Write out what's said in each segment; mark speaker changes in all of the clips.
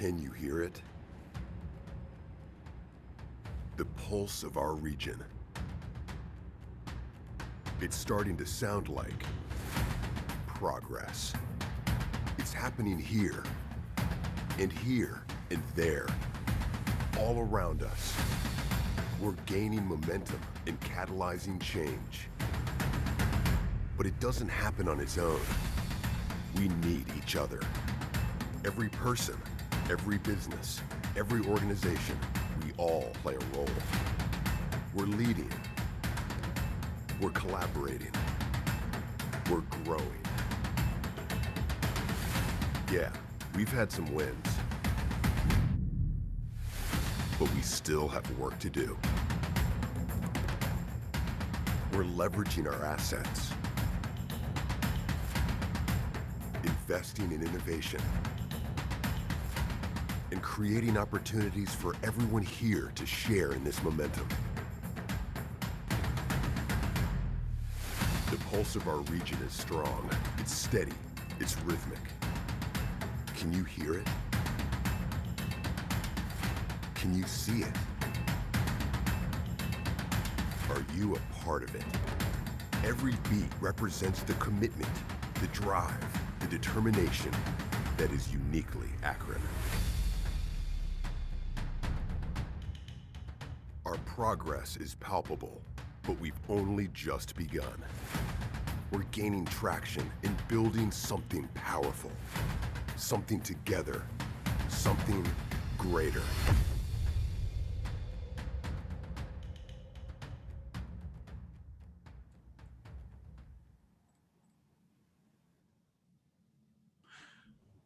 Speaker 1: Can you hear it? The pulse of our region. It's starting to sound like progress. It's happening here, and here, and there, all around us. We're gaining momentum and catalyzing change. But it doesn't happen on its own. We need each other. Every person, every business, every organization, we all play a role. We're leading. We're collaborating. We're growing. Yeah, we've had some wins. But we still have work to do. We're leveraging our assets, investing in innovation, and creating opportunities for everyone here to share in this momentum. The pulse of our region is strong, it's steady, it's rhythmic. Can you hear it? Can you see it? Are you a part of it? Every beat represents the commitment, the drive, the determination that is uniquely Akron. Our progress is palpable, but we've only just begun. We're gaining traction and building something powerful, something together, something greater.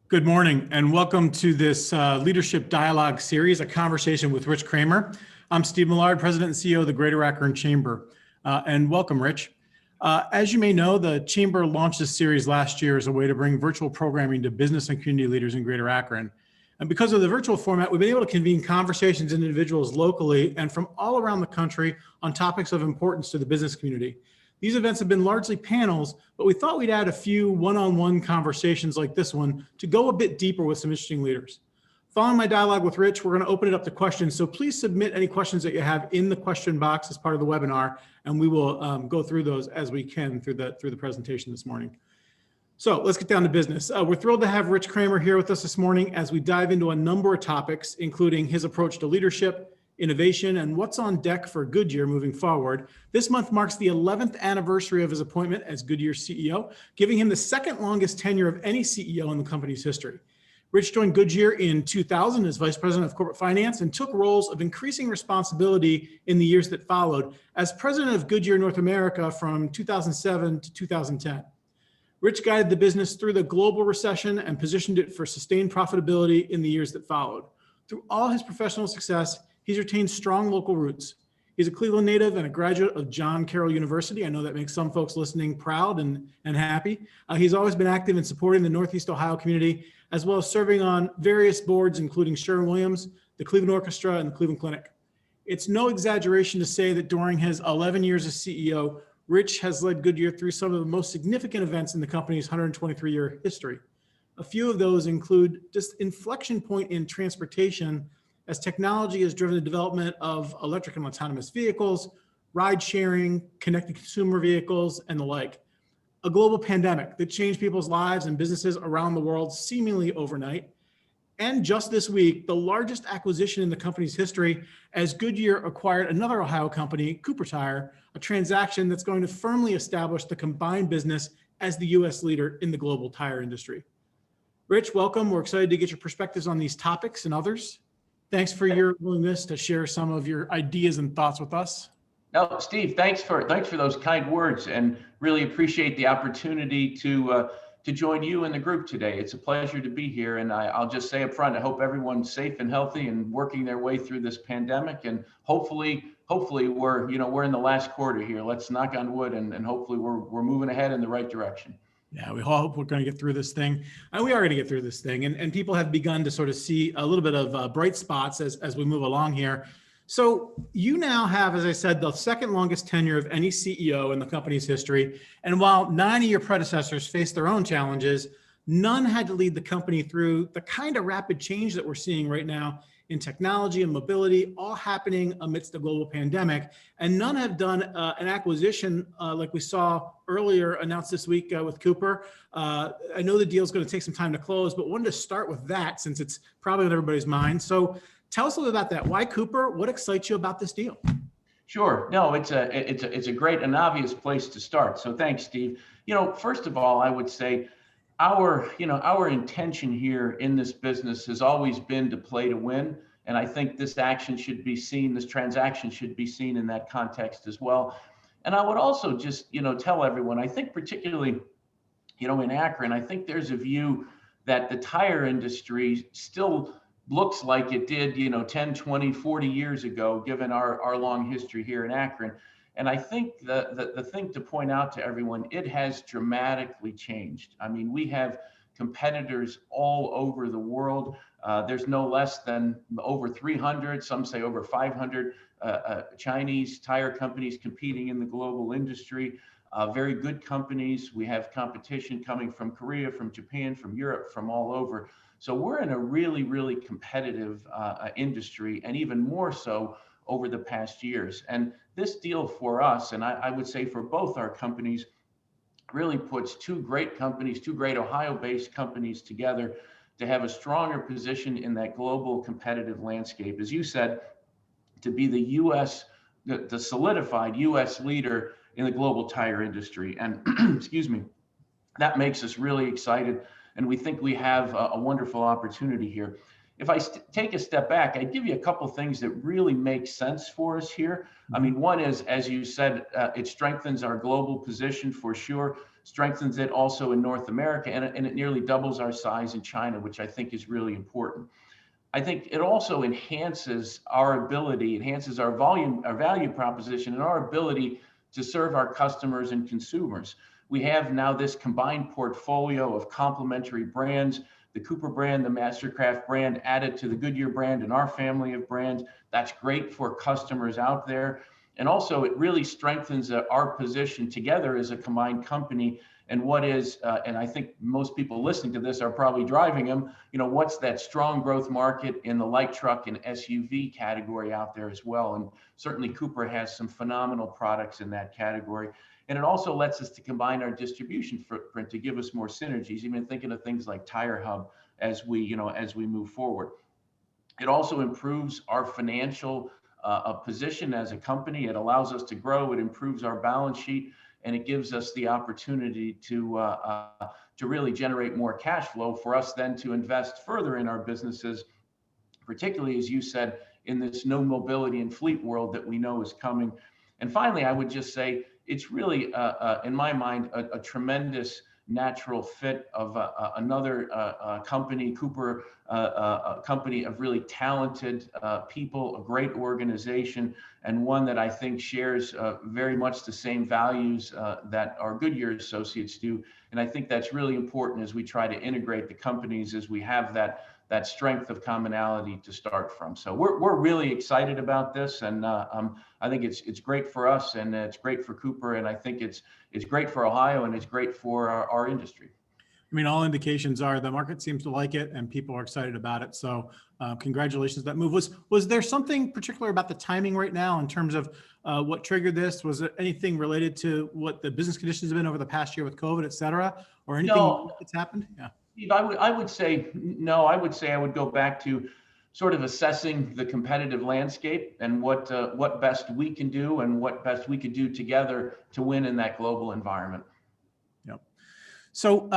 Speaker 2: Good morning and welcome to this Leadership Dialogue series, a conversation with Rich Kramer. I'm Steve Millard, President and CEO of the Greater Akron Chamber, and welcome, Rich. As you may know, the Chamber launched this series last year as a way to bring virtual programming to business and community leaders in Greater Akron. And because of the virtual format, we've been able to convene conversations with individuals locally and from all around the country on topics of importance to the business community. These events have been largely panels, but we thought we'd add a few one-on-one conversations like this one to go a bit deeper with some interesting leaders. Following my dialogue with Rich, we're going to open it up to questions. So please submit any questions that you have in the question box as part of the webinar, and we will go through those as we can through the presentation this morning. So let's get down to business. We're thrilled to have Rich Kramer here with us this morning as we dive into a number of topics, including his approach to leadership, innovation, and what's on deck for Goodyear moving forward. This month marks the 11th anniversary of his appointment as Goodyear CEO, giving him the second longest tenure of any CEO in the company's history. Rich joined Goodyear in 2000 as Vice President of Corporate Finance and took roles of increasing responsibility in the years that followed as President of Goodyear North America from 2007 to 2010. Rich guided the business through the global recession and positioned it for sustained profitability in the years that followed. Through all his professional success, he's retained strong local roots. He's a Cleveland native and a graduate of John Carroll University. I know that makes some folks listening proud and happy. He's always been active in supporting the Northeast Ohio community, as well as serving on various boards, including Sherwin-Williams, the Cleveland Orchestra, and the Cleveland Clinic. It's no exaggeration to say that during his 11 years as CEO, Rich has led Goodyear through some of the most significant events in the company's 123-year history. A few of those include just inflection point in transportation as technology has driven the development of electric and autonomous vehicles, ride sharing, connected consumer vehicles, and the like. A global pandemic that changed people's lives and businesses around the world seemingly overnight. And just this week, the largest acquisition in the company's history as Goodyear acquired another Ohio company, Cooper Tire, a transaction that's going to firmly establish the combined business as the US leader in the global tire industry. Rich, welcome. We're excited to get your perspectives on these topics and others. Thanks for your willingness to share some of your ideas and thoughts with us.
Speaker 3: No, Steve, thanks for those kind words, and really appreciate the opportunity to join you in the group today. It's a pleasure to be here, and I'll just say up front, I hope everyone's safe and healthy and working their way through this pandemic, and hopefully we're in the last quarter here. Let's knock on wood, and hopefully we're moving ahead in the right direction.
Speaker 2: Yeah, we hope we're going to get through this thing. And we are going to get through this thing. And people have begun to sort of see a little bit of bright spots as we move along here. So you now have, as I said, the second longest tenure of any CEO in the company's history. And while 9 of your predecessors faced their own challenges, none had to lead the company through the kind of rapid change that we're seeing right now in technology and mobility, all happening amidst the global pandemic. And none have done an acquisition like we saw earlier announced this week with Cooper. I know the deal is going to take some time to close, but wanted to start with that since it's probably on everybody's mind. So tell us a little bit about that. Why Cooper? What excites you about this deal?
Speaker 3: Sure. No, it's a great and obvious place to start. So thanks, Steve. First of all, I would say our intention here in this business has always been to play to win. And I think this transaction should be seen in that context as well. And I would also just, tell everyone, I think particularly, in Akron, I think there's a view that the tire industry still looks like it did, 10, 20, 40 years ago, given our long history here in Akron. And I think the thing to point out to everyone, it has dramatically changed. I mean, we have competitors all over the world. There's no less than over 300, some say over 500 Chinese tire companies competing in the global industry. Very good companies. We have competition coming from Korea, from Japan, from Europe, from all over. So we're in a really, really competitive industry, and even more so over the past years. And this deal for us, and I would say for both our companies, really puts two great companies, two great Ohio-based companies together to have a stronger position in that global competitive landscape. As you said, to be the solidified U.S. leader in the global tire industry. And excuse me, that makes us really excited. And we think we have a wonderful opportunity here. If I take a step back, I'd give you a couple things that really make sense for us here. I mean, one is, as you said, it strengthens our global position for sure, strengthens it also in North America, and it nearly doubles our size in China, which I think is really important. I think it also enhances our value proposition, and our ability to serve our customers and consumers. We have now this combined portfolio of complementary brands, the Cooper brand, the Mastercraft brand added to the Goodyear brand and our family of brands. That's great for customers out there. And also it really strengthens our position together as a combined company. And and I think most people listening to this are probably driving them, what's that strong growth market in the light truck and SUV category out there as well. And certainly Cooper has some phenomenal products in that category. And it also lets us to combine our distribution footprint to give us more synergies, even thinking of things like Tire Hub as we move forward. It also improves our financial position as a company. It allows us to grow. It improves our balance sheet, and it gives us the opportunity to really generate more cash flow for us then to invest further in our businesses, particularly, as you said, in this no mobility and fleet world that we know is coming. And finally, I would just say, it's really, in my mind, a tremendous natural fit of another company, Cooper, a company of really talented people, a great organization, and one that I think shares very much the same values that our Goodyear associates do. And I think that's really important as we try to integrate the companies, as we have that strength of commonality to start from. So we're really excited about this, and I think it's great for us, and it's great for Cooper, and I think it's great for Ohio, and it's great for our industry.
Speaker 2: I mean, all indications are the market seems to like it, and people are excited about it. So congratulations on that move. Was there something particular about the timing right now in terms of what triggered this? Was it anything related to what the business conditions have been over the past year with COVID, et cetera, or anything that's happened? Yeah.
Speaker 3: Steve, I would say no. I would say I would go back to sort of assessing the competitive landscape and what best we can do and what best we could do together to win in that global environment.
Speaker 2: Yep. So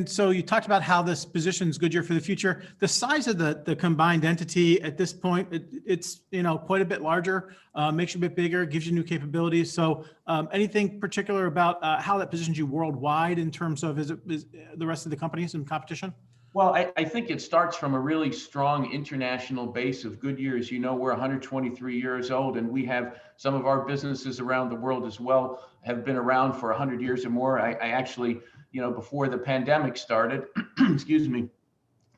Speaker 2: so you talked about how this positions Goodyear for the future. The size of the combined entity at this point, it's quite a bit larger, makes you a bit bigger, gives you new capabilities. So anything particular about how that positions you worldwide in terms of is the rest of the companies in competition?
Speaker 3: Well, I think it starts from a really strong international base of Goodyear. As you know, we're 123 years old, and we have some of our businesses around the world as well have been around for 100 years or more. I actually, before the pandemic started, excuse me,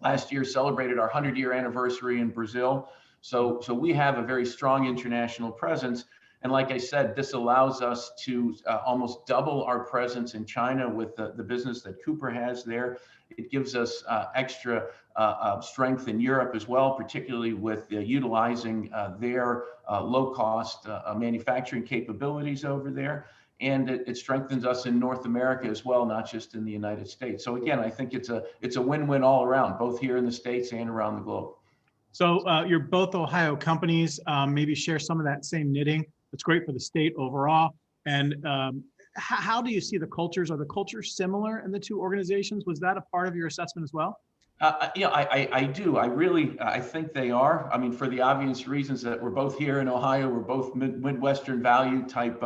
Speaker 3: last year celebrated our 100-year anniversary in Brazil. So we have a very strong international presence. And like I said, this allows us to almost double our presence in China with the business that Cooper has there. It gives us extra strength in Europe as well, particularly with utilizing their low-cost manufacturing capabilities over there. And it strengthens us in North America as well, not just in the United States. So again, I think it's a win-win all around, both here in the States and around the globe.
Speaker 2: So you're both Ohio companies. Maybe share some of that same knitting. It's great for the state overall. And how do you see the cultures? Are the cultures similar in the two organizations? Was that a part of your assessment as well?
Speaker 3: Yeah, I do. I think they are. I mean, for the obvious reasons that we're both here in Ohio, we're both Midwestern value type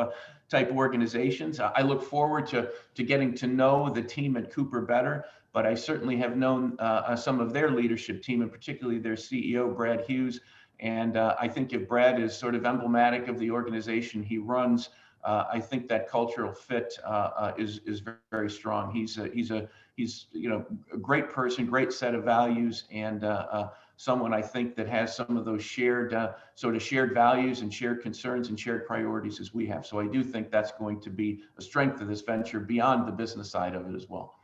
Speaker 3: organizations. I look forward to getting to know the team at Cooper better, but I certainly have known some of their leadership team, and particularly their CEO, Brad Hughes. And I think if Brad is sort of emblematic of the organization he runs, I think that cultural fit is very strong. He's a great person, great set of values, and someone I think that has some of those shared values and shared concerns and shared priorities as we have. So I do think that's going to be a strength of this venture beyond the business side of it as well.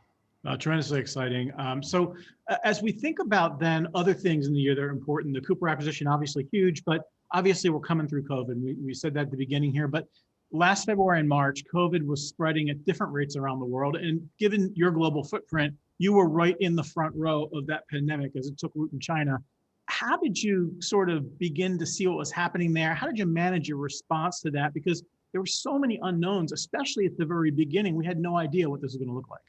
Speaker 2: Tremendously exciting. So as we think about then other things in the year that are important, the Cooper acquisition, obviously huge, but obviously we're coming through COVID. We said that at the beginning here, but last February and March, COVID was spreading at different rates around the world. And given your global footprint, you were right in the front row of that pandemic as it took root in China. How did you sort of begin to see what was happening there? How did you manage your response to that? Because there were so many unknowns, especially at the very beginning. We had no idea what this was going to look like.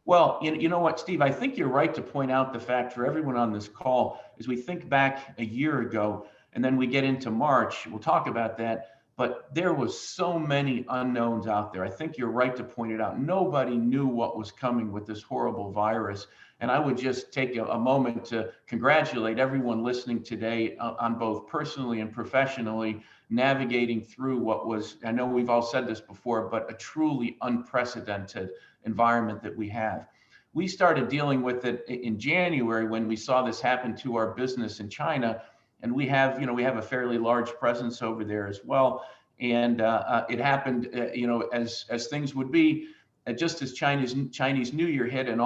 Speaker 3: Well, you know what, Steve, I think you're right to point out the fact for everyone on this call, as we think back a year ago, and then we get into March, we'll talk about that. But there was so many unknowns out there. I think you're right to point it out. Nobody knew what was coming with this horrible virus. And I would just take a moment to congratulate everyone listening today on both personally and professionally navigating through what was, I know we've all said this before, but a truly unprecedented environment that we have. We started dealing with it in January when we saw this happen to our business in China. And we have a fairly large presence over there as well. And it happened, as things would be, just as Chinese New Year hit, and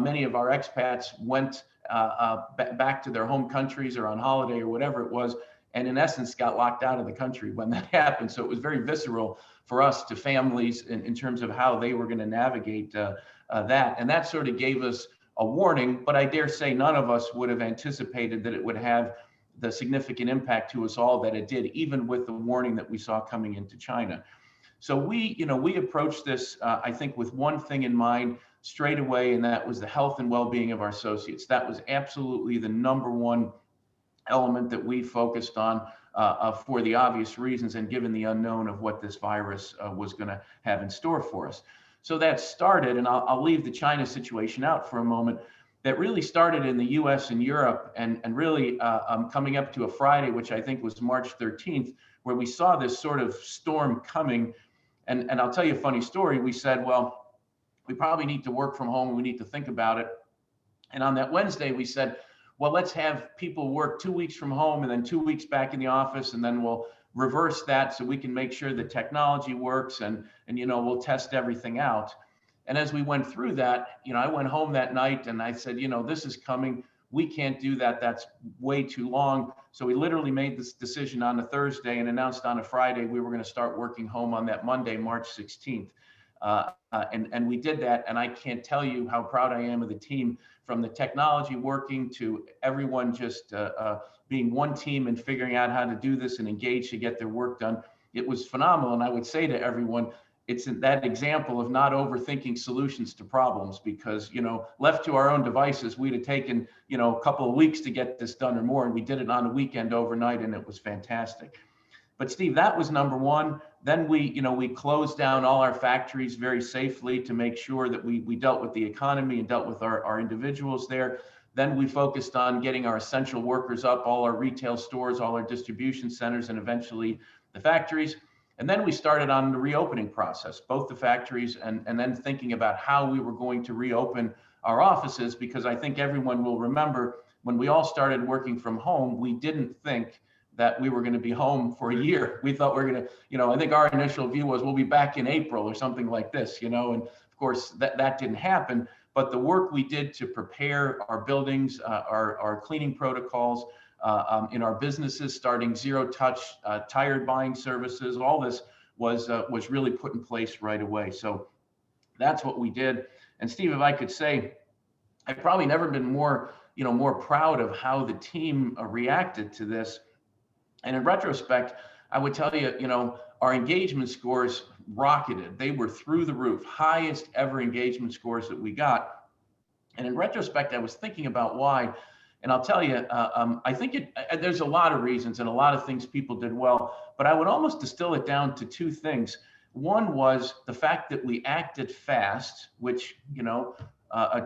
Speaker 3: many of our expats went back to their home countries or on holiday or whatever it was, and in essence got locked out of the country when that happened. So it was very visceral for us, to families, in terms of how they were going to navigate that. And that sort of gave us a warning. But I dare say none of us would have anticipated that it would have the significant impact to us all that it did, even with the warning that we saw coming into China. So we approached this, I think, with one thing in mind straight away, and that was the health and well-being of our associates. That was absolutely the number one element that we focused on for the obvious reasons, and given the unknown of what this virus was going to have in store for us. So that started, and I'll leave the China situation out for a moment. That really started in the US and Europe, and really coming up to a Friday, which I think was March 13th, where we saw this sort of storm coming. And I'll tell you a funny story. We said, well, we probably need to work from home, and we need to think about it. And on that Wednesday, we said, well, let's have people work 2 weeks from home and then 2 weeks back in the office, and then we'll reverse that so we can make sure the technology works, and we'll test everything out. And as we went through that, I went home that night and I said, this is coming. We can't do that. That's way too long. So we literally made this decision on a Thursday and announced on a Friday we were going to start working home on that Monday, March 16th. And we did that. And I can't tell you how proud I am of the team, from the technology working to everyone just being one team and figuring out how to do this and engage to get their work done. It was phenomenal. And I would say to everyone, it's that example of not overthinking solutions to problems, because, left to our own devices, we'd have taken, a couple of weeks to get this done or more. And we did it on a weekend overnight, and it was fantastic. But Steve, that was number one. Then we closed down all our factories very safely to make sure that we dealt with the economy and dealt with our individuals there. Then we focused on getting our essential workers up, all our retail stores, all our distribution centers, and eventually the factories. And then we started on the reopening process, both the factories and then thinking about how we were going to reopen our offices, because I think everyone will remember when we all started working from home, we didn't think that we were going to be home for a year. We thought we were going to, I think our initial view was we'll be back in April or something like this, and of course that didn't happen. But the work we did to prepare our buildings, our cleaning protocols, in our businesses, starting zero touch tire buying services, all this was really put in place right away. So that's what we did. And Steve, if I could say, I've probably never been more proud of how the team reacted to this. And in retrospect, I would tell you, our engagement scores rocketed. They were through the roof, highest ever engagement scores that we got. And in retrospect, I was thinking about why. And I'll tell you, I think there's a lot of reasons and a lot of things people did well, but I would almost distill it down to two things. One was the fact that we acted fast, which,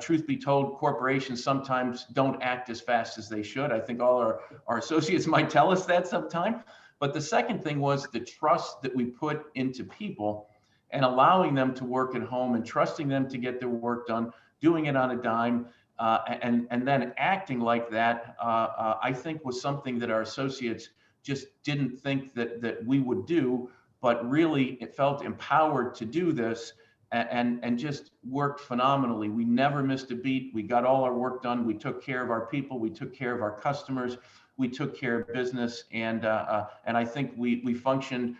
Speaker 3: truth be told, corporations sometimes don't act as fast as they should. I think all our associates might tell us that sometime. But the second thing was the trust that we put into people and allowing them to work at home and trusting them to get their work done, doing it on a dime, and then acting like that, I think was something that our associates just didn't think that we would do, but really it felt empowered to do this and just worked phenomenally. We never missed a beat. We got all our work done. We took care of our people. We took care of our customers. We took care of business. And I think we functioned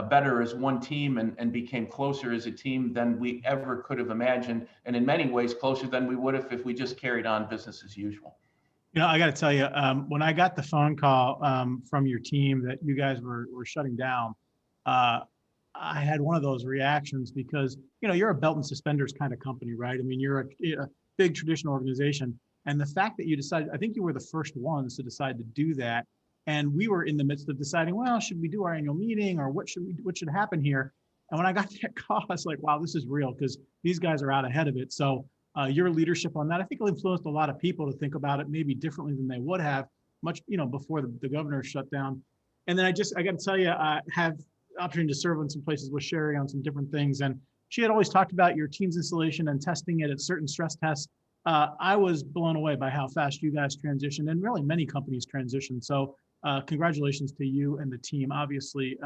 Speaker 3: better as one team and became closer as a team than we ever could have imagined. And in many ways, closer than we would have if we just carried on business as usual.
Speaker 2: I got to tell you, when I got the phone call from your team that you guys were shutting down, I had one of those reactions because, you're a belt and suspenders kind of company, right? I mean, you're a big traditional organization. And the fact that you decided, I think you were the first ones to decide to do that. And we were in the midst of deciding, well, should we do our annual meeting or what should happen here? And when I got that call, I was like, wow, this is real because these guys are out ahead of it. So your leadership on that, I think influenced a lot of people to think about it maybe differently than they would have much, before the governor shut down. And then I got to tell you, I have opportunity to serve in some places with Sherry on some different things. And she had always talked about your team's installation and testing it at certain stress tests. I was blown away by how fast you guys transitioned and really many companies transitioned. So congratulations to you and the team. Obviously,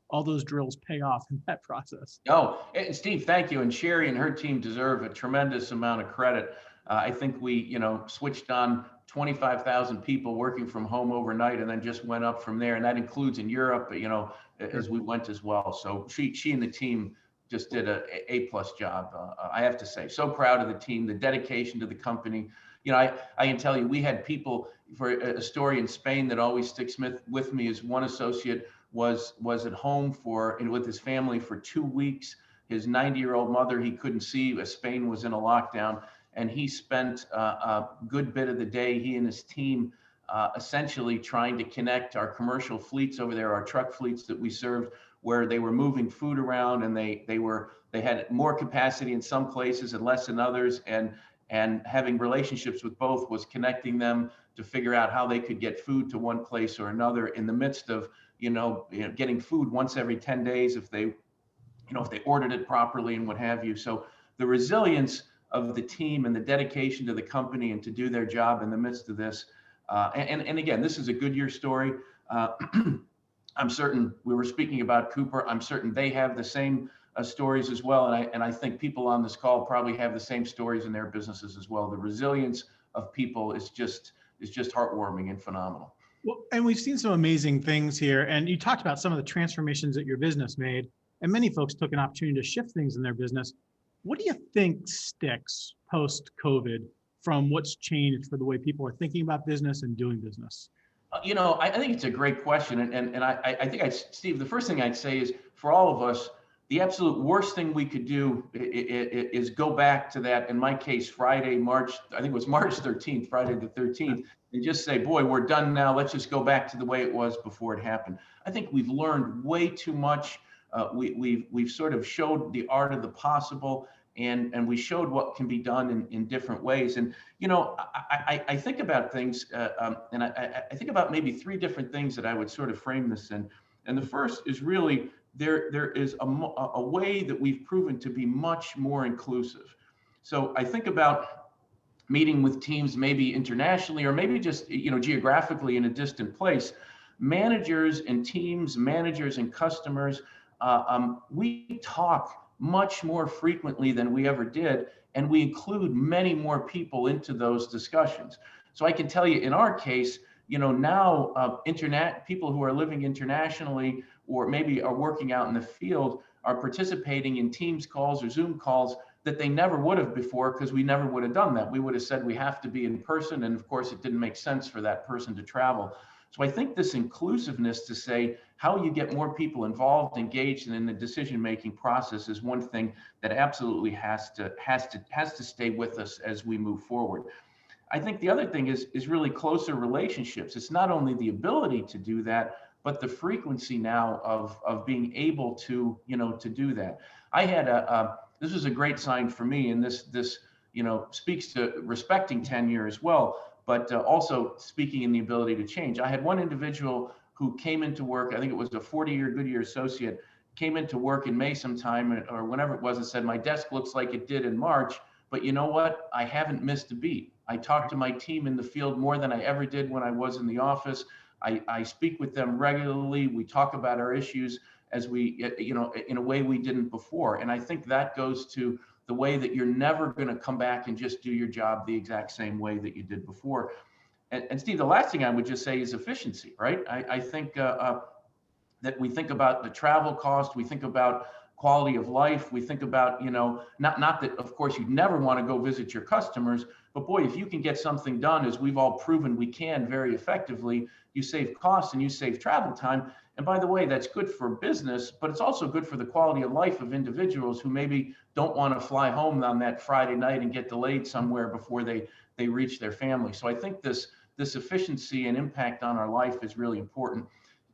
Speaker 2: all those drills pay off in that process.
Speaker 3: Oh, and Steve, thank you. And Sherry and her team deserve a tremendous amount of credit. I think we, switched on 25,000 people working from home overnight and then just went up from there. And that includes in Europe, as we went as well. So she and the team just did a plus job. I have to say, so proud of the team, the dedication to the company. I can tell you, we had people, for a story in Spain that always sticks with me is one associate was at home with his family for 2 weeks. His 90-year-old mother, he couldn't see as Spain was in a lockdown. And he spent a good bit of the day, he and his team, essentially trying to connect our commercial fleets over there, our truck fleets that we served, where they were moving food around and they had more capacity in some places and less in others. And having relationships with both was connecting them to figure out how they could get food to one place or another in the midst of, getting food once every 10 days if they ordered it properly and what have you. So the resilience of the team and the dedication to the company and to do their job in the midst of this. And again, this is a Goodyear story. I'm certain we were speaking about Cooper. I'm certain they have the same stories as well. And I think people on this call probably have the same stories in their businesses as well. The resilience of people is just heartwarming and phenomenal.
Speaker 2: Well, and we've seen some amazing things here. And you talked about some of the transformations that your business made. And many folks took an opportunity to shift things in their business. What do you think sticks post-COVID from what's changed for the way people are thinking about business and doing business?
Speaker 3: I think it's a great question. And I think, Steve, the first thing I'd say is for all of us, the absolute worst thing we could do is go back to that, in my case, Friday, March 13th, Friday the 13th, and just say, boy, we're done now. Let's just go back to the way it was before it happened. I think we've learned way too much. We've sort of showed the art of the possible, and we showed what can be done in different ways. And, I think about things, and I think about maybe three different things that I would sort of frame this in. And the first is really, there is a way that we've proven to be much more inclusive. So I think about meeting with teams, maybe internationally, or maybe just, geographically in a distant place. managers and teams, managers and customers, we talk much more frequently than we ever did, and we include many more people into those discussions. So I can tell you in our case, now people who are living internationally or maybe are working out in the field are participating in Teams calls or Zoom calls that they never would have before, because we never would have done that. We would have said we have to be in person, and of course it didn't make sense for that person to travel. So I think this inclusiveness to say how you get more people involved, engaged in the decision-making process is one thing that absolutely has to stay with us as we move forward. I think the other thing is really closer relationships. It's not only the ability to do that, but the frequency now of being able to do that. I had this was a great sign for me, and this speaks to respecting tenure as well, but also speaking in the ability to change. I had one individual who came into work, I think it was a 40-year Goodyear associate, came into work in May sometime or whenever it was, and said, my desk looks like it did in March, but you know what? I haven't missed a beat. I talk to my team in the field more than I ever did when I was in the office. I speak with them regularly. We talk about our issues as we, in a way we didn't before. And I think that goes to the way that you're never going to come back and just do your job the exact same way that you did before. And Steve, the last thing I would just say is efficiency, right? I think that we think about the travel cost, we think about quality of life, we think about, not that, of course, you'd never want to go visit your customers, but boy, if you can get something done, as we've all proven we can very effectively, you save costs and you save travel time. And by the way, that's good for business, but it's also good for the quality of life of individuals who maybe don't want to fly home on that Friday night and get delayed somewhere before they reach their family. So I think this efficiency and impact on our life is really important.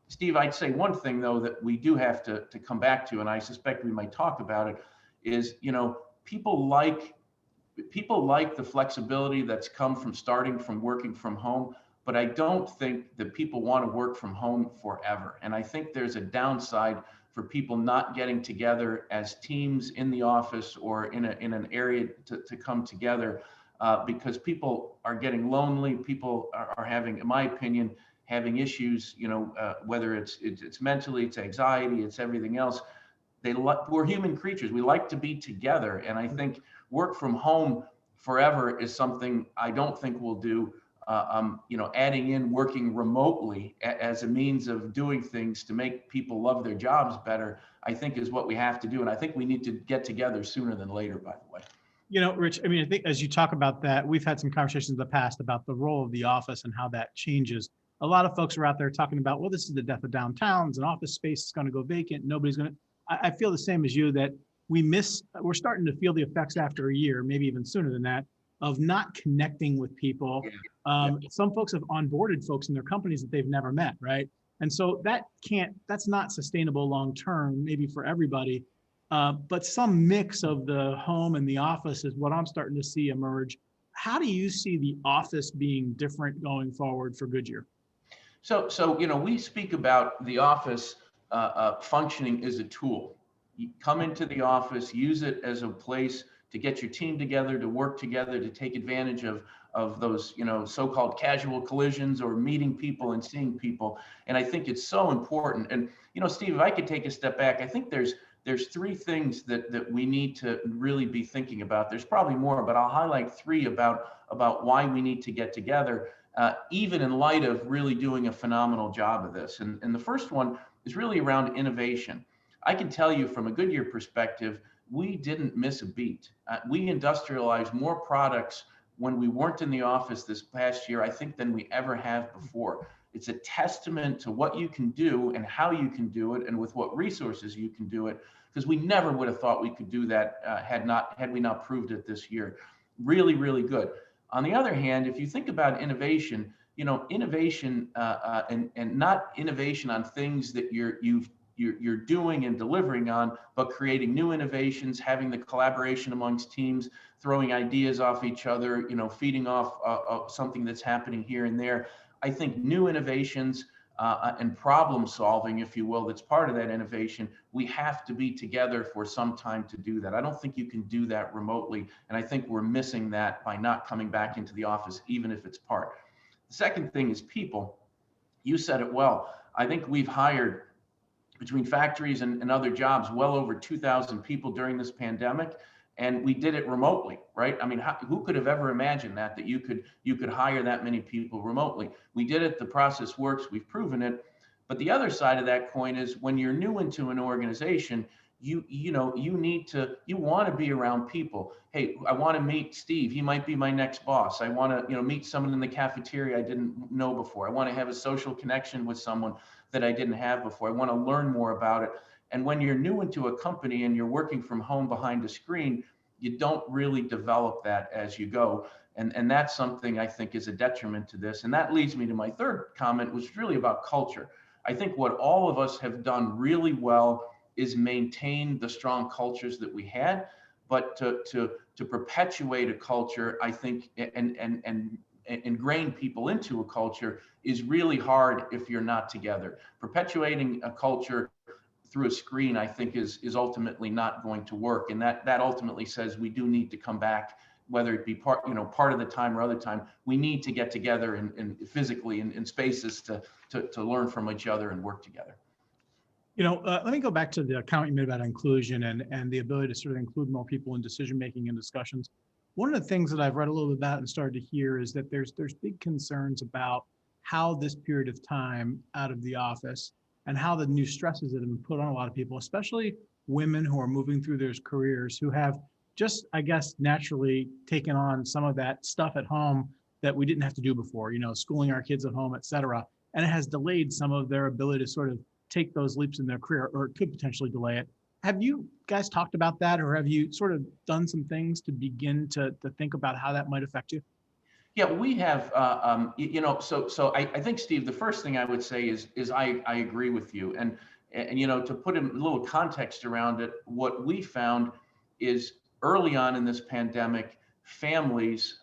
Speaker 3: Steve, I'd say one thing, though, that we do have to come back to, and I suspect we might talk about it, is, people like the flexibility that's come from starting from working from home, but I don't think that people want to work from home forever. And I think there's a downside for people not getting together as teams in the office or in an area to come together, because people are getting lonely. People are having, in my opinion, having issues, whether it's mentally, it's anxiety, it's everything else. We're human creatures. We like to be together. And I think work from home forever is something I don't think we'll do. Adding in working remotely as a means of doing things to make people love their jobs better, I think is what we have to do. And I think we need to get together sooner than later, by the way.
Speaker 2: Rich, I think as you talk about that, we've had some conversations in the past about the role of the office and how that changes. A lot of folks are out there talking about, well, this is the death of downtowns, and office space is going to go vacant. Nobody's going to, I feel the same as you, that we're starting to feel the effects after a year, maybe even sooner than that, of not connecting with people. Some folks have onboarded folks in their companies that they've never met, right? And so that's not sustainable long-term, maybe for everybody, but some mix of the home and the office is what I'm starting to see emerge. How do you see the office being different going forward for Goodyear?
Speaker 3: So we speak about the office functioning as a tool. You come into the office, use it as a place to get your team together, to work together, to take advantage of those, so-called casual collisions or meeting people and seeing people. And I think it's so important. And, Steve, if I could take a step back, I think there's three things that we need to really be thinking about. There's probably more, but I'll highlight three about why we need to get together, even in light of really doing a phenomenal job of this. And the first one is really around innovation. I can tell you from a Goodyear perspective, we didn't miss a beat. We industrialized more products when we weren't in the office this past year, I think, than we ever have before. It's a testament to what you can do and how you can do it and with what resources you can do it, because we never would have thought we could do that had we not proved it this year. Really, really good. On the other hand, if you think about innovation, innovation and not innovation on things that you're doing and delivering on, but creating new innovations, having the collaboration amongst teams, throwing ideas off each other, feeding off something that's happening here and there. I think new innovations and problem solving, if you will, that's part of that innovation. We have to be together for some time to do that. I don't think you can do that remotely. And I think we're missing that by not coming back into the office, even if it's part. The second thing is people. You said it well. I think we've hired between factories and other jobs well over 2,000 people during this pandemic, and we did it remotely, right? I mean, who could have ever imagined that you could hire that many people remotely? We did it. The process works. We've proven it. But the other side of that coin is when you're new into an organization, you want to be around people. Hey, I want to meet Steve. He might be my next boss. I want to meet someone in the cafeteria I didn't know before. I want to have a social connection with someone that I didn't have before. I want to learn more about it. And when you're new into a company and you're working from home behind a screen, you don't really develop that as you go. And that's something I think is a detriment to this. And that leads me to my third comment, which is really about culture. I think what all of us have done really well is maintain the strong cultures that we had, but to perpetuate a culture, I think, and ingrain people into a culture is really hard if you're not together. Perpetuating a culture through a screen, I think, is ultimately not going to work, and that ultimately says we do need to come back, whether it be part of the time or other time. We need to get together and physically in spaces to learn from each other and work together.
Speaker 2: Let me go back to the comment you made about inclusion and the ability to sort of include more people in decision-making and discussions. One of the things that I've read a little bit about and started to hear is that there's big concerns about how this period of time out of the office and how the new stresses that have been put on a lot of people, especially women who are moving through their careers, who have just, I guess, naturally taken on some of that stuff at home that we didn't have to do before, schooling our kids at home, et cetera. And it has delayed some of their ability to sort of take those leaps in their career, or it could potentially delay it. Have you guys talked about that, or have you sort of done some things to begin to think about how that might affect you?
Speaker 3: Yeah, we have, so I think, Steve, the first thing I would say is I agree with you. And to put a little context around it, what we found is early on in this pandemic, families,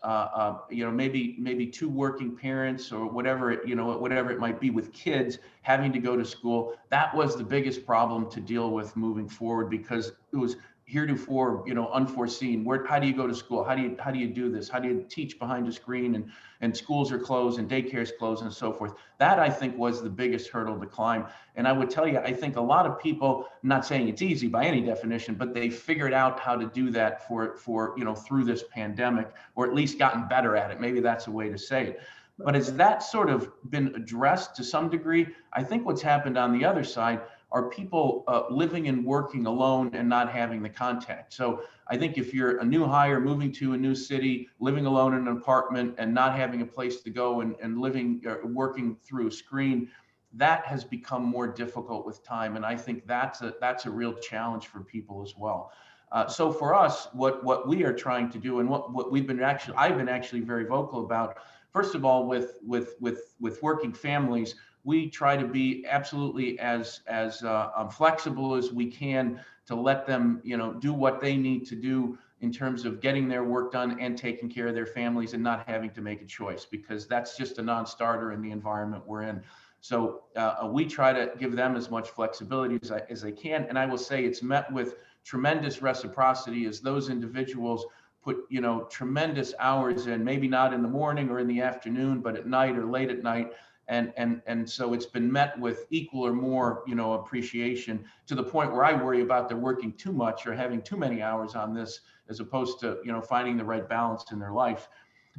Speaker 3: maybe two working parents or whatever it might be with kids having to go to school. That was the biggest problem to deal with moving forward, because it was heretofore, unforeseen. How do you go to school? How do you do this? How do you teach behind a screen and schools are closed and daycares closed and so forth? That, I think, was the biggest hurdle to climb. And I would tell you, I think a lot of people, I'm not saying it's easy by any definition, but they figured out how to do that for through this pandemic, or at least gotten better at it. Maybe that's a way to say it. But has that sort of been addressed to some degree? I think what's happened on the other side are people living and working alone and not having the contact. So I think if you're a new hire moving to a new city, living alone in an apartment and not having a place to go and living or working through a screen, that has become more difficult with time. And I think that's a real challenge for people as well. So for us, what we are trying to do, and what I've been actually very vocal about, first of all, with working families, we try to be absolutely as flexible as we can to let them, do what they need to do in terms of getting their work done and taking care of their families and not having to make a choice, because that's just a non-starter in the environment we're in. So we try to give them as much flexibility as they can. And I will say it's met with tremendous reciprocity, as those individuals put, tremendous hours in, maybe not in the morning or in the afternoon, but at night or late at night. And so it's been met with equal or more, appreciation, to the point where I worry about they're working too much or having too many hours on this, as opposed to, finding the right balance in their life.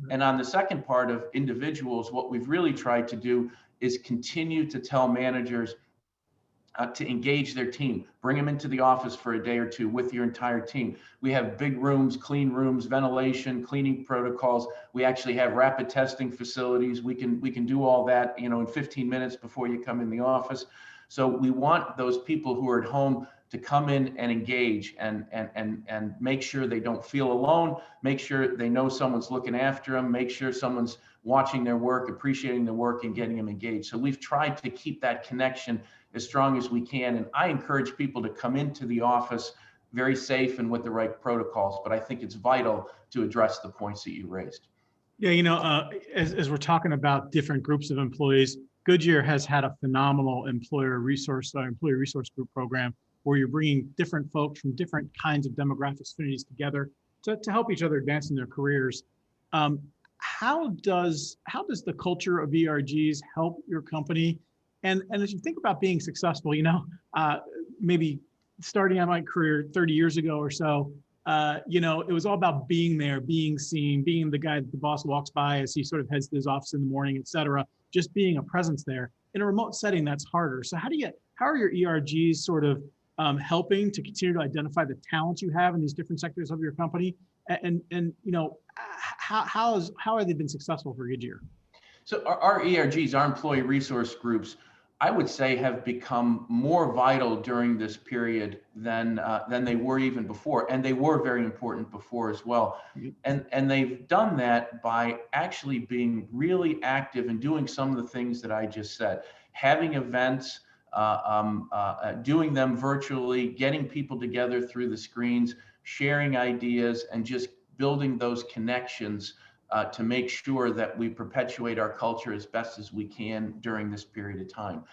Speaker 3: And on the second part of individuals, what we've really tried to do is continue to tell managers to engage their team, bring them into the office for a day or two with your entire team. We have big rooms, clean rooms, ventilation, cleaning protocols. We actually have rapid testing facilities. We can do all that, in 15 minutes before you come in the office. So we want those people who are at home to come in and engage and make sure they don't feel alone, make sure they know someone's looking after them, make sure someone's watching their work, appreciating the work, and getting them engaged. So we've tried to keep that connection as strong as we can. And I encourage people to come into the office very safe and with the right protocols. But I think it's vital to address the points that you raised.
Speaker 2: Yeah, as we're talking about different groups of employees, Goodyear has had a phenomenal employee resource group program where you're bringing different folks from different kinds of demographic affinities together to help each other advance in their careers. how does the culture of ERGs help your company? And as you think about being successful, maybe starting out my career 30 years ago or so, it was all about being there, being seen, being the guy that the boss walks by as he sort of heads to his office in the morning, et cetera, just being a presence there. In a remote setting, that's harder. So how are your ERGs sort of helping to continue to identify the talent you have in these different sectors of your company? And how have they been successful for Goodyear?
Speaker 3: So our ERGs, our employee resource groups, I would say have become more vital during this period than they were even before, and they were very important before as well. And they've done that by actually being really active and doing some of the things that I just said, having events, doing them virtually, getting people together through the screens, sharing ideas, and just building those connections to make sure that we perpetuate our culture as best as we can during this period of time.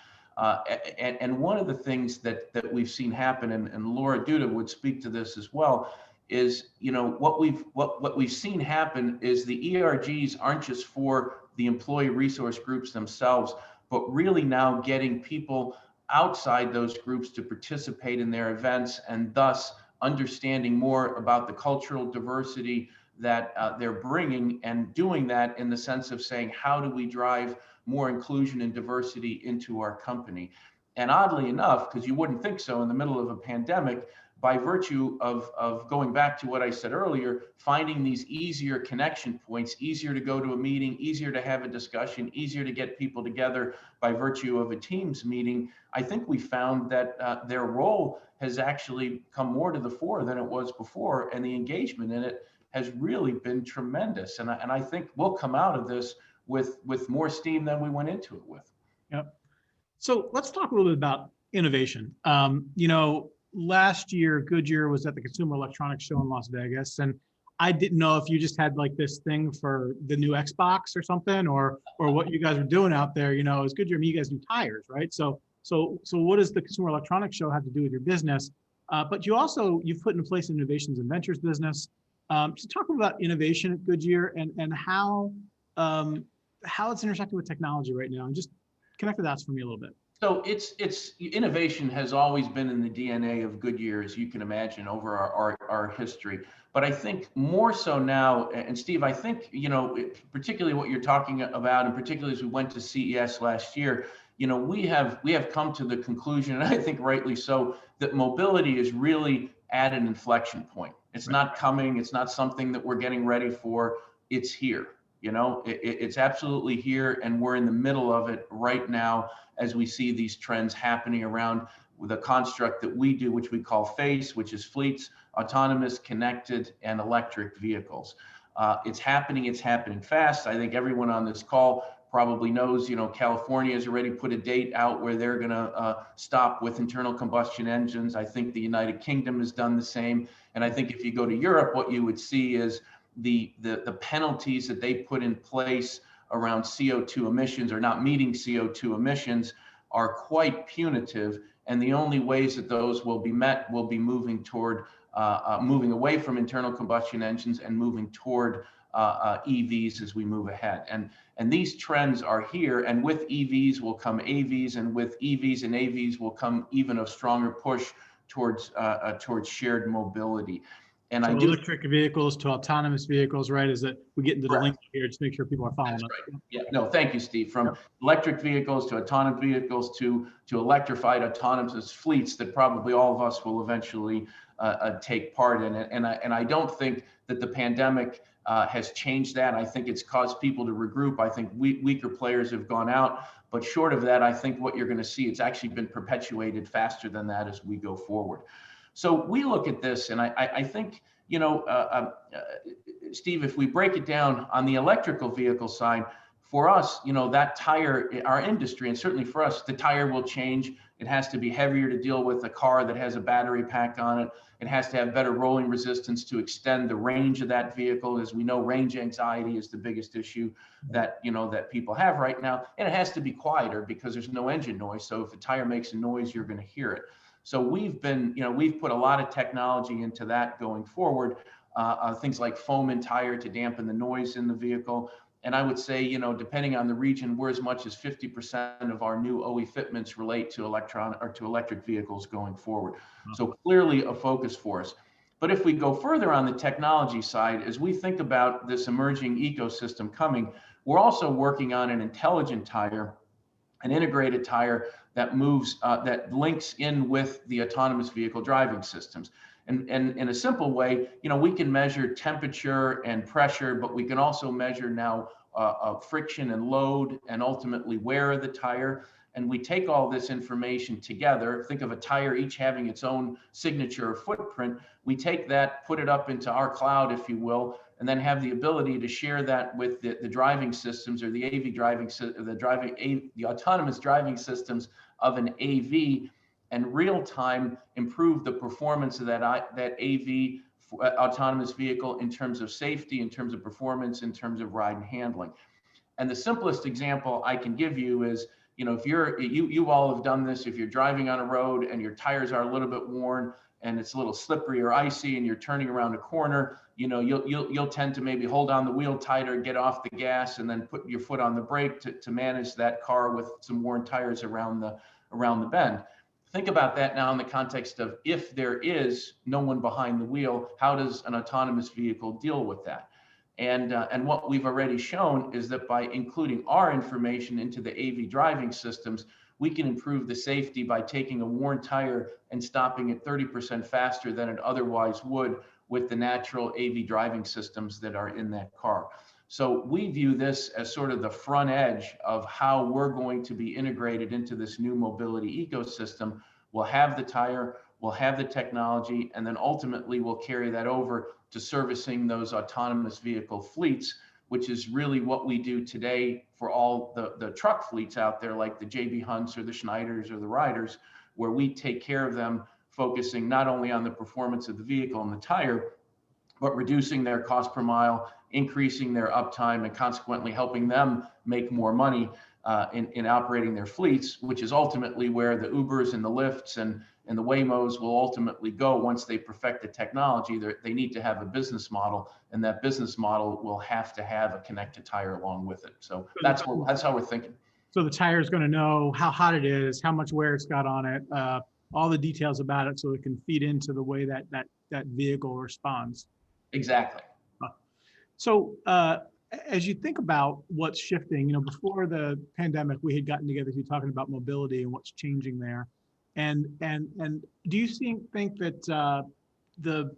Speaker 3: And one of the things that we've seen happen, and Laura Duda would speak to this as well, is what we've seen happen is the ERGs aren't just for the employee resource groups themselves, but really now getting people outside those groups to participate in their events, and thus understanding more about the cultural diversity that they're bringing, and doing that in the sense of saying, how do we drive more inclusion and diversity into our company? And oddly enough, because you wouldn't think so in the middle of a pandemic, by virtue of going back to what I said earlier, finding these easier connection points, easier to go to a meeting, easier to have a discussion, easier to get people together by virtue of a Teams meeting, I think we found that their role has actually come more to the fore than it was before, and the engagement in it has really been tremendous. And I think we'll come out of this with more steam than we went into it with.
Speaker 2: Yep. So let's talk a little bit about innovation. Last year, Goodyear was at the Consumer Electronics Show in Las Vegas, and I didn't know if you just had like this thing for the new Xbox or something, or what you guys were doing out there. As Goodyear, you guys do tires, right? So what does the Consumer Electronics Show have to do with your business? But you've put in place an innovations and ventures business. So talk about innovation at Goodyear and how it's intersecting with technology right now, and just connect the dots for me a little bit.
Speaker 3: So it's innovation has always been in the DNA of Goodyear, as you can imagine, over our history. But I think more so now, and Steve, I think, particularly what you're talking about, and particularly as we went to CES last year, we have come to the conclusion, and I think rightly so, that mobility is really at an inflection point. It's not coming. It's not something that we're getting ready for. It's here. It's absolutely here, and we're in the middle of it right now as we see these trends happening around with a construct that we do, which we call FACE, which is fleets, autonomous, connected, and electric vehicles. It's happening fast. I think everyone on this call probably knows, California has already put a date out where they're going to stop with internal combustion engines. I think the United Kingdom has done the same. And I think if you go to Europe, what you would see is the penalties that they put in place around CO2 emissions, or not meeting CO2 emissions, are quite punitive. And the only ways that those will be met will be moving away from internal combustion engines and moving toward EVs as we move ahead. And these trends are here, and with EVs will come AVs, and with EVs and AVs will come even a stronger push towards shared mobility. And
Speaker 2: so electric vehicles to autonomous vehicles, right? Is that we get into the link here, just make sure people are following us.
Speaker 3: Right. Yeah, no, thank you, Steve. From electric vehicles to autonomous vehicles to electrified autonomous fleets that probably all of us will eventually take part in it. And I don't think that the pandemic has changed that. I think it's caused people to regroup. I think weaker players have gone out. But short of that, I think what you're going to see, it's actually been perpetuated faster than that as we go forward. So we look at this, and I think, Steve, if we break it down on the electrical vehicle side, for us, that tire, our industry, and certainly for us, the tire will change. It has to be heavier to deal with a car that has a battery pack on it. It has to have better rolling resistance to extend the range of that vehicle. As we know, range anxiety is the biggest issue that people have right now. And it has to be quieter because there's no engine noise. So if the tire makes a noise, you're going to hear it. So we've put a lot of technology into that going forward. things like foam and tire to dampen the noise in the vehicle. And I would say, depending on the region, we're as much as 50% of our new OE fitments relate to electric vehicles going forward. So clearly a focus for us. But if we go further on the technology side, as we think about this emerging ecosystem coming, we're also working on an intelligent tire, an integrated tire that moves, that links in with the autonomous vehicle driving systems. And in a simple way, we can measure temperature and pressure, but we can also measure now friction and load and ultimately wear of the tire. And we take all this information together, think of a tire each having its own signature or footprint. We take that, put it up into our cloud, if you will, and then have the ability to share that with the driving systems or the AV driving, the autonomous driving systems of an AV, and real time improve the performance of that AV autonomous vehicle in terms of safety, in terms of performance, in terms of ride and handling. And the simplest example I can give you is, if you all have done this, if you're driving on a road and your tires are a little bit worn and it's a little slippery or icy and you're turning around a corner, you'll tend to maybe hold on the wheel tighter, get off the gas, and then put your foot on the brake to manage that car with some worn tires around the bend. Think about that now in the context of, if there is no one behind the wheel, how does an autonomous vehicle deal with that? And what we've already shown is that by including our information into the AV driving systems, we can improve the safety by taking a worn tire and stopping it 30% faster than it otherwise would with the natural AV driving systems that are in that car. So we view this as sort of the front edge of how we're going to be integrated into this new mobility ecosystem. We'll have the tire, we'll have the technology, and then ultimately we'll carry that over to servicing those autonomous vehicle fleets, which is really what we do today for all the truck fleets out there, like the JB Hunts or the Schneiders or the Riders, where we take care of them, focusing not only on the performance of the vehicle and the tire, but reducing their cost per mile, increasing their uptime, and consequently helping them make more money in operating their fleets, which is ultimately where the Ubers and the Lyfts and the Waymos will ultimately go once they perfect the technology. They need to have a business model, and that business model will have to have a connected tire along with it. So that's how we're thinking.
Speaker 2: So the tire is going to know how hot it is, how much wear it's got on it, all the details about it, so it can feed into the way that vehicle responds.
Speaker 3: Exactly.
Speaker 2: So as you think about what's shifting, before the pandemic, we had gotten together to talking about mobility and what's changing there. And do you think that the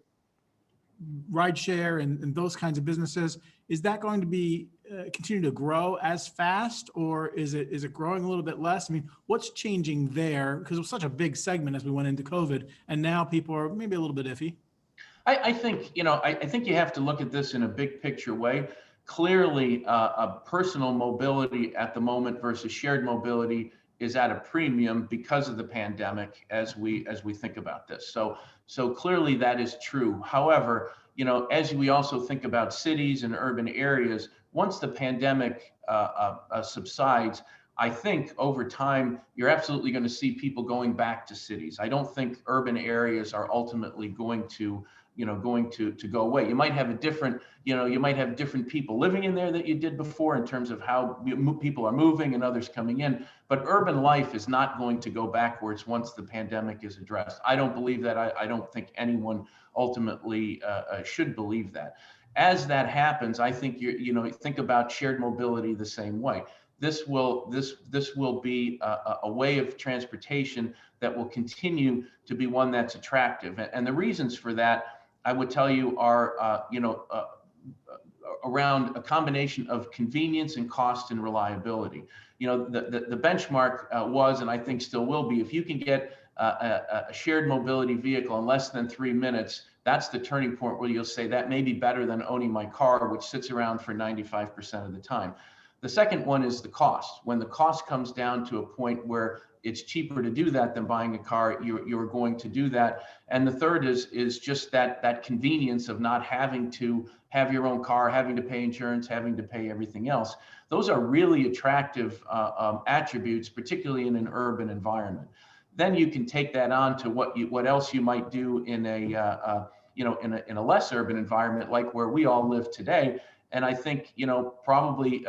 Speaker 2: rideshare and those kinds of businesses, is that going to be continue to grow as fast, or is it growing a little bit less? I mean, what's changing there? Because it was such a big segment as we went into COVID, and now people are maybe a little bit iffy.
Speaker 3: I think you have to look at this in a big picture way. Clearly, a personal mobility at the moment versus shared mobility is at a premium because of the pandemic as we think about this. So clearly that is true. However, as we also think about cities and urban areas, once the pandemic subsides, I think over time, you're absolutely going to see people going back to cities. I don't think urban areas are ultimately going to go away. You might have different people living in there that you did before in terms of how people are moving and others coming in, but urban life is not going to go backwards once the pandemic is addressed. I don't believe that. I don't think anyone ultimately should believe that. As that happens, I think think about shared mobility the same way. This will be a way of transportation that will continue to be one that's attractive, and the reasons for that, I would tell you, are around a combination of convenience and cost and reliability. The benchmark was, and I think still will be, if you can get a shared mobility vehicle in less than 3 minutes, that's the turning point where you'll say that may be better than owning my car, which sits around for 95% of the time. The second one is the cost. When the cost comes down to a point where it's cheaper to do that than buying a car, you're going to do that. And the third is just that convenience of not having to have your own car, having to pay insurance, having to pay everything else. Those are really attractive attributes, particularly in an urban environment. Then you can take that on to what else you might do in a in a less urban environment like where we all live today. And I think, probably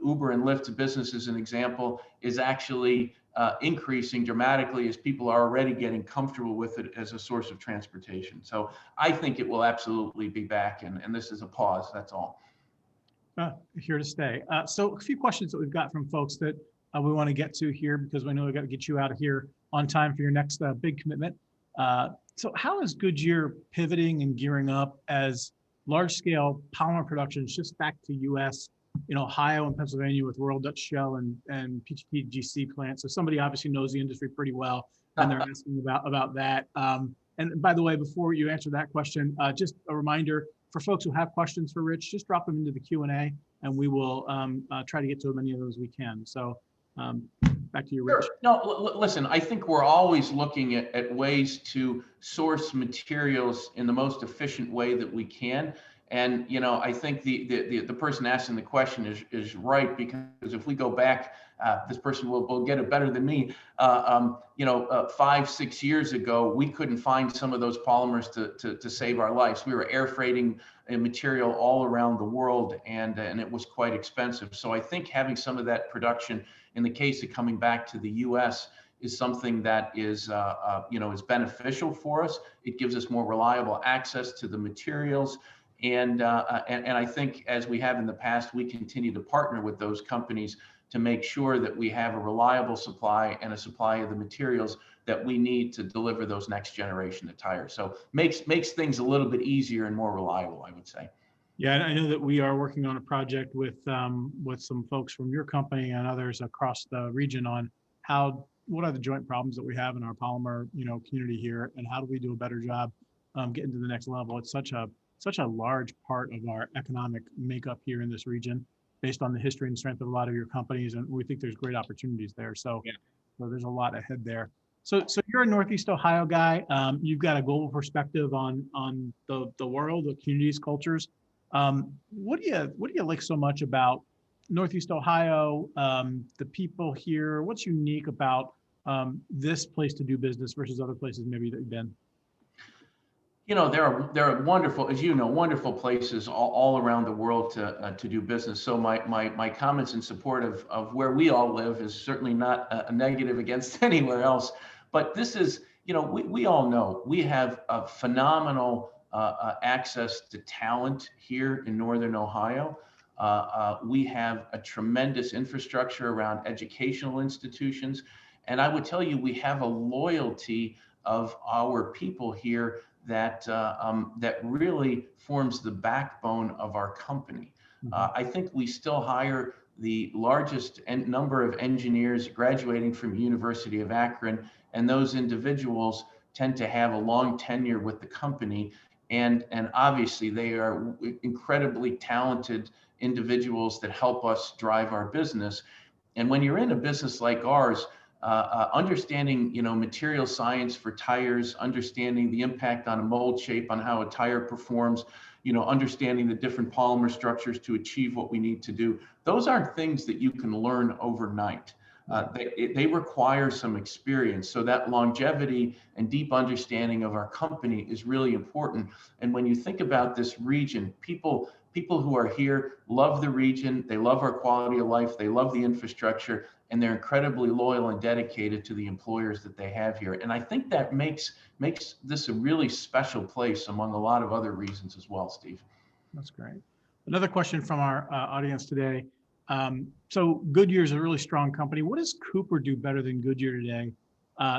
Speaker 3: Uber and Lyft business, as an example, is actually increasing dramatically as people are already getting comfortable with it as a source of transportation. So I think it will absolutely be back, and this is a pause, that's all.
Speaker 2: Here to stay. So a few questions that we've got from folks that we want to get to here, because we know we've got to get you out of here on time for your next big commitment. So how is Goodyear pivoting and gearing up as large-scale polymer production shifts back to U.S., Ohio and Pennsylvania with Royal Dutch Shell and PTTGC plants? So somebody obviously knows the industry pretty well, and they're asking about that. And by the way, before you answer that question, just a reminder for folks who have questions for Rich, just drop them into the Q&A, and we will try to get to as many of those as we can. So back to you, Rich.
Speaker 3: Sure. No, listen, I think we're always looking at ways to source materials in the most efficient way that we can. And, I think the person asking the question is right, because if we go back, this person will get it better than me. 5-6 years ago, we couldn't find some of those polymers to save our lives. We were air freighting material all around the world, and it was quite expensive. So I think having some of that production, in the case of coming back to the U.S., is something that is is beneficial for us. It gives us more reliable access to the materials. And I think, as we have in the past, we continue to partner with those companies to make sure that we have a reliable supply and a supply of the materials that we need to deliver those next generation of tires. So makes things a little bit easier and more reliable, I would say.
Speaker 2: Yeah, I know that we are working on a project with some folks from your company and others across the region on what are the joint problems that we have in our polymer community here, and how do we do a better job getting to the next level. It's such a large part of our economic makeup here in this region, based on the history and strength of a lot of your companies, and we think there's great opportunities there. So, yeah. So there's a lot ahead there. So you're a Northeast Ohio guy. You've got a global perspective on the world, the communities, cultures. What do you like so much about Northeast Ohio, the people here? What's unique about this place to do business versus other places maybe that you've been?
Speaker 3: There are wonderful, as you know, wonderful places all around the world to do business. So my comments in support of where we all live is certainly not a negative against anywhere else. But this is, we all know we have a phenomenal access to talent here in Northern Ohio. We have a tremendous infrastructure around educational institutions. And I would tell you, we have a loyalty of our people here that really forms the backbone of our company. I think we still hire the largest number of engineers graduating from University of Akron, and those individuals tend to have a long tenure with the company, and obviously they are incredibly talented individuals that help us drive our business. And when you're in a business like ours, understanding material science for tires, understanding the impact on a mold shape, on how a tire performs, understanding the different polymer structures to achieve what we need to do, those aren't things that you can learn overnight. They require some experience. So that longevity and deep understanding of our company is really important. And when you think about this region, people who are here love the region, they love our quality of life, they love the infrastructure, and they're incredibly loyal and dedicated to the employers that they have here. And I think that makes this a really special place among a lot of other reasons as well, Steve.
Speaker 2: That's great. Another question from our audience today. So Goodyear is a really strong company. What does Cooper do better than Goodyear today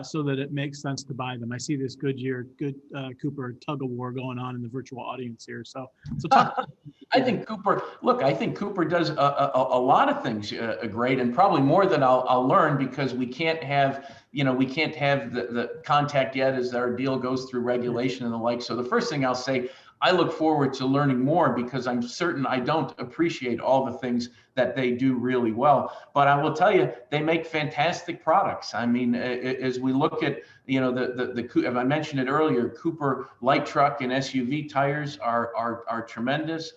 Speaker 2: so that it makes sense to buy them? I see this Cooper tug of war going on in the virtual audience here. So talk.
Speaker 3: I think Cooper does a lot of things great, and probably more than I'll learn, because we can't have the contact yet as our deal goes through regulation and the like. So the first thing I'll say, I look forward to learning more, because I'm certain I don't appreciate all the things that they do really well. But I will tell you, they make fantastic products. I mean, as we look at, as I mentioned it earlier, Cooper light truck and SUV tires are tremendous.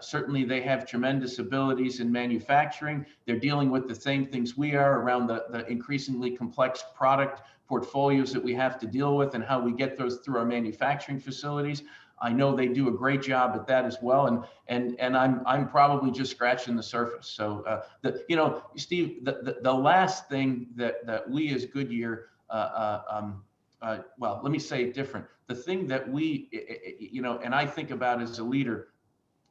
Speaker 3: Certainly they have tremendous abilities in manufacturing. They're dealing with the same things we are around the increasingly complex product portfolios that we have to deal with and how we get those through our manufacturing facilities. I know they do a great job at that as well, and I'm probably just scratching the surface. So Steve, the last thing that we as Goodyear, well, let me say it different. The thing that we, and I think about as a leader,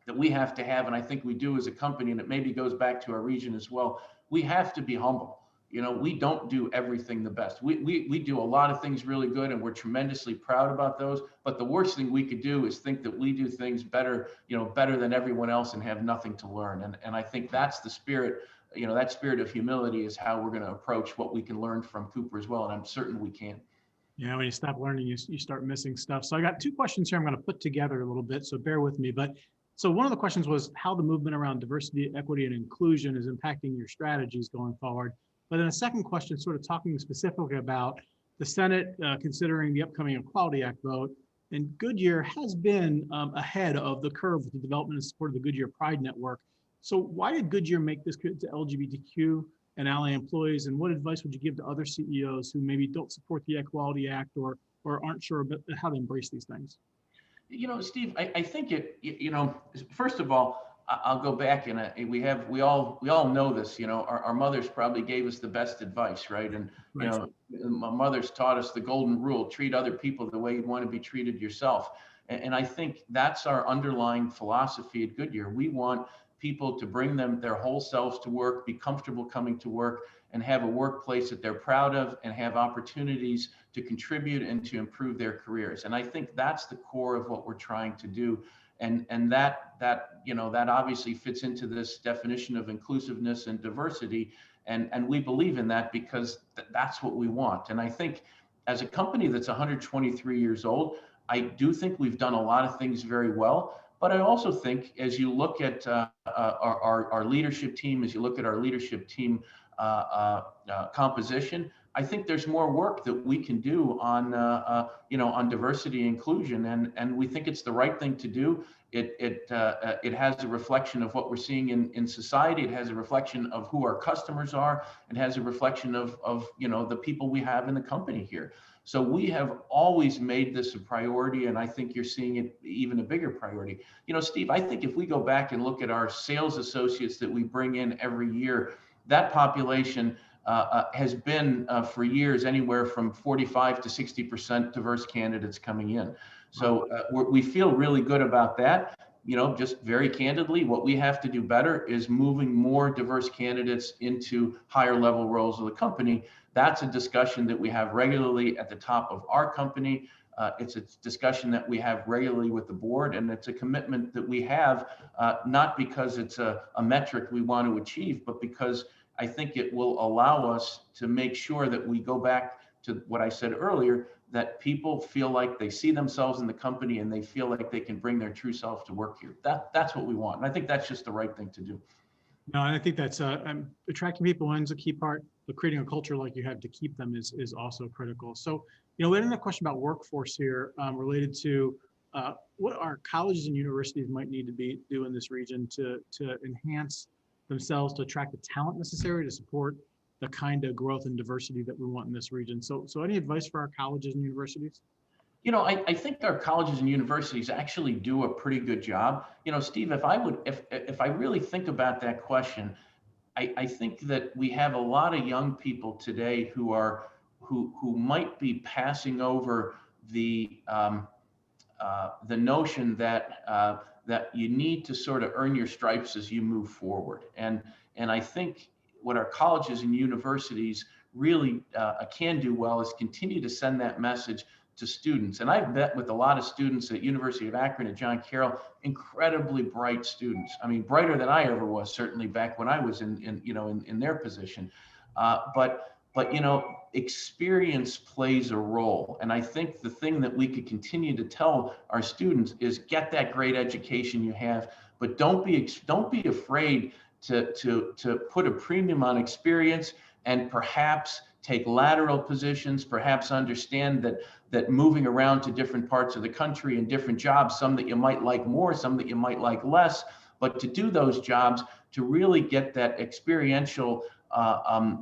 Speaker 3: that we have to have, and I think we do as a company, and it maybe goes back to our region as well, we have to be humble. We don't do everything the best. We do a lot of things really good, and we're tremendously proud about those. But the worst thing we could do is think that we do things better, better than everyone else and have nothing to learn. And I think that's the spirit, that spirit of humility is how we're going to approach what we can learn from Cooper as well. And I'm certain we can.
Speaker 2: Yeah, when you stop learning, you start missing stuff. So I got two questions here I'm going to put together a little bit, so bear with me. But so one of the questions was how the movement around diversity, equity, and inclusion is impacting your strategies going forward. But then a second question, sort of talking specifically about the Senate considering the upcoming Equality Act vote. And Goodyear has been ahead of the curve with the development and support of the Goodyear Pride Network. So why did Goodyear make this commitment to LGBTQ and ally employees? And what advice would you give to other CEOs who maybe don't support the Equality Act or aren't sure about how to embrace these things?
Speaker 3: Steve, I think first of all, I'll go back and we all know this. Our mothers probably gave us the best advice, right? And my mothers taught us the golden rule: treat other people the way you'd want to be treated yourself. And I think that's our underlying philosophy at Goodyear. We want people to bring their whole selves to work, be comfortable coming to work, and have a workplace that they're proud of and have opportunities to contribute and to improve their careers. And I think that's the core of what we're trying to do. And that obviously fits into this definition of inclusiveness and diversity. And we believe in that because that's what we want. And I think as a company that's 123 years old, I do think we've done a lot of things very well. But I also think as you look at our leadership team, as you look at our leadership team composition, I think there's more work that we can do on diversity and inclusion, and we think it's the right thing to do. It has a reflection of what we're seeing in society. It has a reflection of who our customers are. It has a reflection of the people we have in the company here. So we have always made this a priority, and I think you're seeing it even a bigger priority. Steve, I think if we go back and look at our sales associates that we bring in every year, that population has been for years anywhere from 45 to 60% diverse candidates coming in. So we feel really good about that. Just very candidly, what we have to do better is moving more diverse candidates into higher level roles of the company. That's a discussion that we have regularly at the top of our company. It's a discussion that we have regularly with the board, and it's a commitment that we have, not because it's a metric we want to achieve, but because I think it will allow us to make sure that we go back to what I said earlier, that people feel like they see themselves in the company and they feel like they can bring their true self to work here. That's what we want. And I think that's just the right thing to do.
Speaker 2: No, and I think that's attracting people is a key part, but creating a culture like you have to keep them is also critical. So, we had another question about workforce here related to what our colleges and universities might need to do in this region to enhance themselves to attract the talent necessary to support the kind of growth and diversity that we want in this region. So any advice for our colleges and universities?
Speaker 3: I think our colleges and universities actually do a pretty good job. Steve, if I really think about that question, I think that we have a lot of young people today who might be passing over the notion that you need to sort of earn your stripes as you move forward. And I think what our colleges and universities really can do well is continue to send that message to students. And I've met with a lot of students at University of Akron, at John Carroll, incredibly bright students. I mean, brighter than I ever was, certainly back when I was in their position. But experience plays a role. And I think the thing that we could continue to tell our students is get that great education you have, but don't be afraid to put a premium on experience and perhaps take lateral positions, perhaps understand that moving around to different parts of the country and different jobs, some that you might like more, some that you might like less, but to do those jobs, to really get that experiential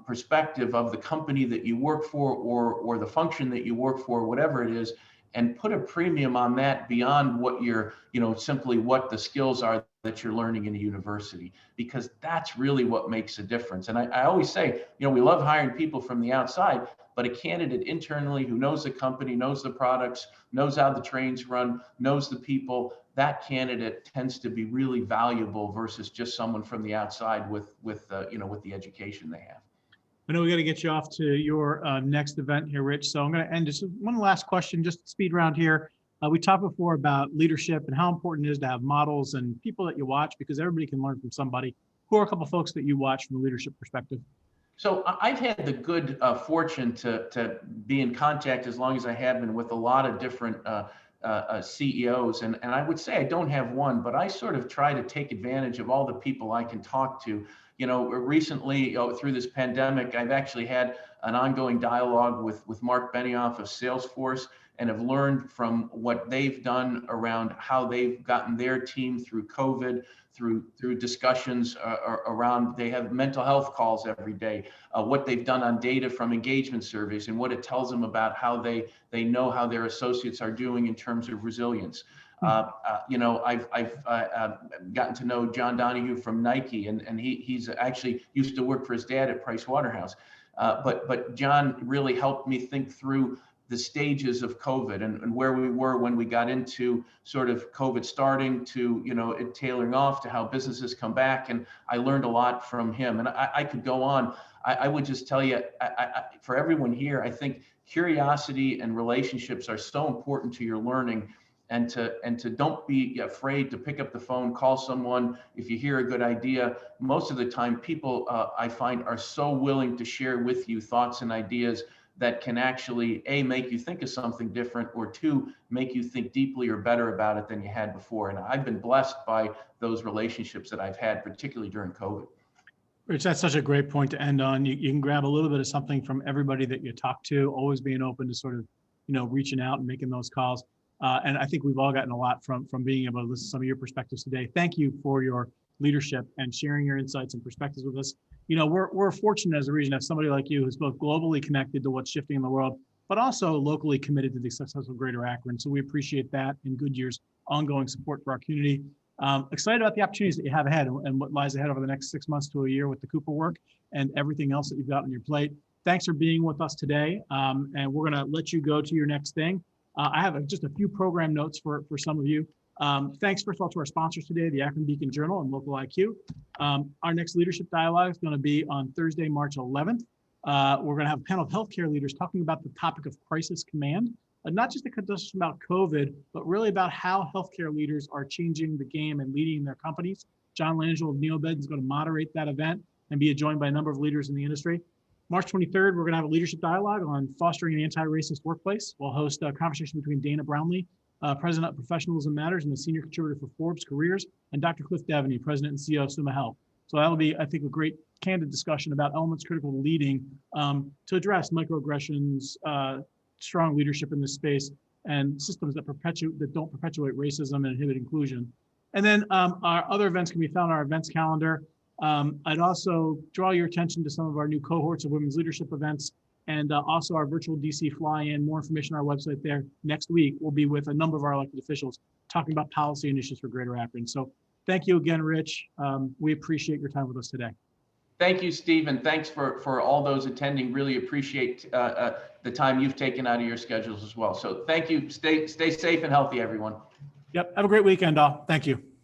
Speaker 3: perspective of the company that you work for or the function that you work for, whatever it is, and put a premium on that beyond what you're, simply what the skills are that you're learning in a university, because that's really what makes a difference. And I always say, we love hiring people from the outside, but a candidate internally who knows the company, knows the products, knows how the trains run, knows the people, that candidate tends to be really valuable versus just someone from the outside with the education they have.
Speaker 2: I know we got to get you off to your next event here, Rich. So I'm going to end just one last question, just speed round here. We talked before about leadership and how important it is to have models and people that you watch, because everybody can learn from somebody. Who are a couple of folks that you watch from a leadership perspective?
Speaker 3: So I've had the good fortune to be in contact, as long as I have been, with a lot of different CEOs. And I would say I don't have one, but I sort of try to take advantage of all the people I can talk to. Recently, through this pandemic, I've actually had an ongoing dialogue with Mark Benioff of Salesforce, and have learned from what they've done around how they've gotten their team through COVID, through discussions around, they have mental health calls every day, what they've done on data from engagement surveys and what it tells them about how they know how their associates are doing in terms of resilience. I've gotten to know John Donahue from Nike, and he's actually used to work for his dad at Price Waterhouse. But John really helped me think through the stages of COVID and where we were when we got into sort of COVID starting to, it tailoring off to how businesses come back. And I learned a lot from him. And I could go on. I would just tell you, for everyone here, I think curiosity and relationships are so important to your learning. And to don't be afraid to pick up the phone, call someone if you hear a good idea. Most of the time, people I find are so willing to share with you thoughts and ideas that can actually, A, make you think of something different, or two, make you think deeply or better about it than you had before. And I've been blessed by those relationships that I've had, particularly during COVID.
Speaker 2: Rich, that's such a great point to end on. You can grab a little bit of something from everybody that you talk to, always being open to sort of, reaching out and making those calls. And I think we've all gotten a lot from being able to listen to some of your perspectives today. Thank you for your leadership and sharing your insights and perspectives with us. We're fortunate as a region to have somebody like you who's both globally connected to what's shifting in the world, but also locally committed to the success of Greater Akron. So we appreciate that and Goodyear's ongoing support for our community. Excited about the opportunities that you have ahead and what lies ahead over the next 6 months to a year with the Cooper work and everything else that you've got on your plate. Thanks for being with us today. And we're going to let you go to your next thing. I have just a few program notes for some of you. Thanks, first of all, to our sponsors today, the Akron Beacon Journal and Local IQ. Our next leadership dialogue is going to be on Thursday, March 11th. We're going to have a panel of healthcare leaders talking about the topic of crisis command, not just about COVID, but really about how healthcare leaders are changing the game and leading their companies. John Langell of Neobed is going to moderate that event and be joined by a number of leaders in the industry. March 23rd, we're going to have a leadership dialogue on fostering an anti-racist workplace. We'll host a conversation between Dana Brownlee, President of Professionalism Matters and the Senior Contributor for Forbes Careers, and Dr. Cliff Devaney, President and CEO of Summa Health. So that'll be, I think, a great candid discussion about elements critical to leading to address microaggressions, strong leadership in this space, and systems that don't perpetuate racism and inhibit inclusion. And then our other events can be found on our events calendar. I'd also draw your attention to some of our new cohorts of women's leadership events and also our virtual DC fly-in. More information on our website there. Next week, we'll be with a number of our elected officials talking about policy initiatives for Greater Akron. So thank you again, Rich. We appreciate your time with us today.
Speaker 3: Thank you, Steve, and thanks for all those attending. Really appreciate the time you've taken out of your schedules as well. So thank you. Stay safe and healthy, everyone.
Speaker 2: Yep. Have a great weekend, all. Thank you.